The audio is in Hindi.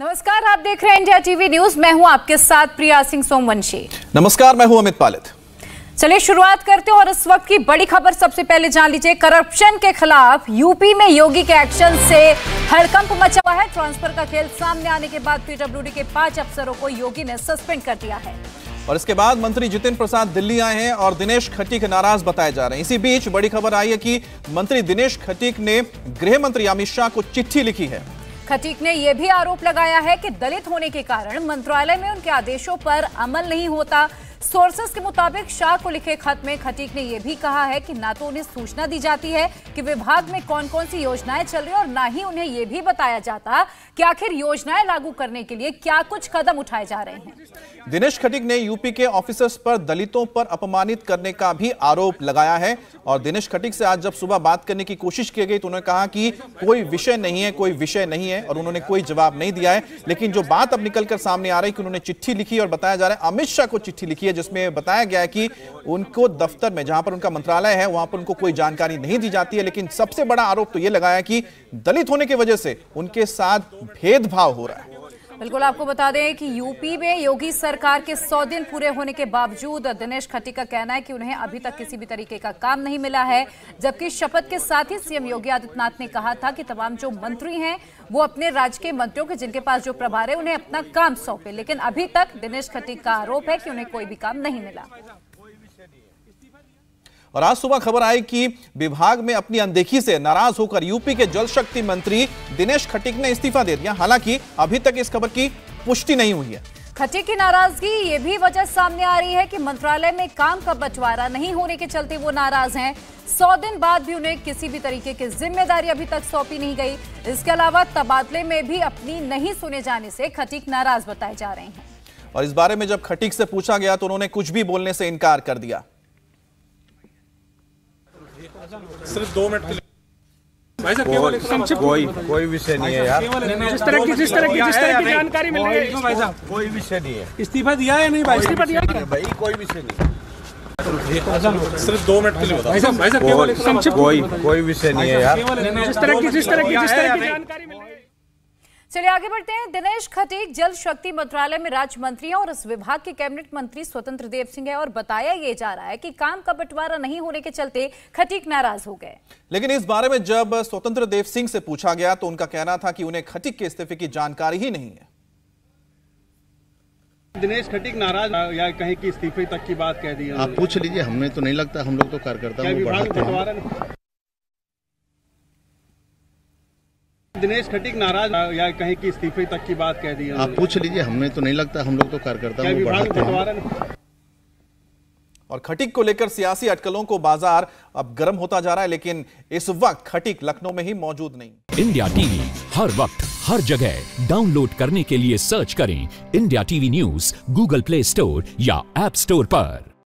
नमस्कार, आप देख रहे हैं इंडिया टीवी न्यूज। मैं हूं आपके साथ प्रिया सिंह सोमवंशी। नमस्कार, मैं हूं अमित पालित। चलिए शुरुआत करते हैं और इस वक्त की बड़ी खबर सबसे पहले जान लीजिए। करप्शन के खिलाफ यूपी में योगी के एक्शन से हड़कंप मचा हुआ है। ट्रांसफर का खेल सामने आने के बाद पीडब्ल्यूडी के 5 अफसरों को योगी ने सस्पेंड कर दिया है। और इसके बाद मंत्री जितिन प्रसाद दिल्ली आए हैं और दिनेश खटीक नाराज बताए जा रहे हैं। इसी बीच बड़ी खबर आई है कि मंत्री दिनेश खटीक ने गृह मंत्री अमित शाह को चिट्ठी लिखी है। खटीक ने यह भी आरोप लगाया है कि दलित होने के कारण मंत्रालय में उनके आदेशों पर अमल नहीं होता। सोर्सेस के मुताबिक शाह को लिखे खत में खटीक ने यह भी कहा है कि ना तो उन्हें सूचना दी जाती है कि विभाग में कौन कौन सी योजनाएं चल रही है और ना ही उन्हें यह भी बताया जाता कि आखिर योजनाएं लागू करने के लिए क्या कुछ कदम उठाए जा रहे हैं। दिनेश खटीक ने यूपी के ऑफिसर्स पर दलितों पर अपमानित करने का भी आरोप लगाया है। और दिनेश खटीक से आज जब सुबह बात करने की कोशिश की गई तो उन्होंने कहा कि कोई विषय नहीं है, कोई विषय नहीं है, और उन्होंने कोई जवाब नहीं दिया है। लेकिन जो बात अब निकलकर सामने आ रही है कि उन्होंने चिट्ठी लिखी और बताया जा रहा है अमित शाह को चिट्ठी लिखी है, जिसमें बताया गया है कि उनको दफ्तर में, जहां पर उनका मंत्रालय है, वहां पर उनको कोई जानकारी नहीं दी जाती है। लेकिन सबसे बड़ा आरोप तो यह लगाया कि दलित होने की वजह से उनके साथ भेदभाव हो रहा है। बिल्कुल, आपको बता दें कि यूपी में योगी सरकार के 100 दिन पूरे होने के बावजूद दिनेश खटीक का कहना है कि उन्हें अभी तक किसी भी तरीके का काम नहीं मिला है। जबकि शपथ के साथ ही सीएम योगी आदित्यनाथ ने कहा था कि तमाम जो मंत्री हैं वो अपने राज्य के मंत्रियों के जिनके पास जो प्रभार है उन्हें अपना काम सौंपे। लेकिन अभी तक दिनेश खटीक का आरोप है कि उन्हें कोई भी काम नहीं मिला। और आज सुबह खबर आई कि विभाग में अपनी अनदेखी से नाराज होकर यूपी के जल शक्ति मंत्री दिनेश खटीक ने इस्तीफा दे दिया। हालांकि अभी तक इस खबर की पुष्टि नहीं हुई है। खटीक की नाराजगी ये भी वजह सामने आ रही है कि मंत्रालय में काम का बंटवारा नहीं होने के चलते वो नाराज हैं। 100 दिन बाद भी उन्हें किसी भी तरीके की जिम्मेदारी अभी तक सौंपी नहीं गई। इसके अलावा तबादले में भी अपनी नहीं सुने जाने से खटीक नाराज बताए जा रहे हैं। और इस बारे में जब खटीक से पूछा गया तो उन्होंने कुछ भी बोलने से इनकार कर दिया। सिर्फ 2 मिनट के लिए भाई साहब, कोई विषय नहीं है यार। जिस तरह की जानकारी मिल रही है भाई साहब, कोई विषय नहीं है। इस्तीफा दिया है नहीं भाई? इस्तीफा दिया है भाई, कोई विषय नहीं। सिर्फ 2 मिनट के लिए भाई साहब, कोई विषय नहीं है यार। जिस तरह की जानकारी मिल रही है। चलिए आगे बढ़ते हैं। दिनेश खटीक जल शक्ति मंत्रालय में राज्य मंत्री हैं और इस विभाग के कैबिनेट मंत्री स्वतंत्र देव सिंह है। और बताया यह जा रहा है कि काम का बंटवारा नहीं होने के चलते खटीक नाराज हो गए। लेकिन इस बारे में जब स्वतंत्र देव सिंह से पूछा गया तो उनका कहना था कि उन्हें खटीक के इस्तीफे की जानकारी ही नहीं है। दिनेश खटीक नाराज या कहीं की इस्तीफे तक की बात कह दी है? आप पूछ लीजिए, हमें तो नहीं लगता। हम लोग तो कार्यकर्ता दिनेश खटीक नाराज या कहीं की इस्तीफे तक की बात कह दी है? आप पूछ लीजिए, हमें तो नहीं लगता। हम लोग तो कार्यकर्ता और खटीक को लेकर सियासी अटकलों को बाजार अब गर्म होता जा रहा है। लेकिन इस वक्त खटीक लखनऊ में ही मौजूद नहीं। इंडिया टीवी हर वक्त हर जगह डाउनलोड करने के लिए सर्च करें India TV news Google play store या ऐप स्टोर पर।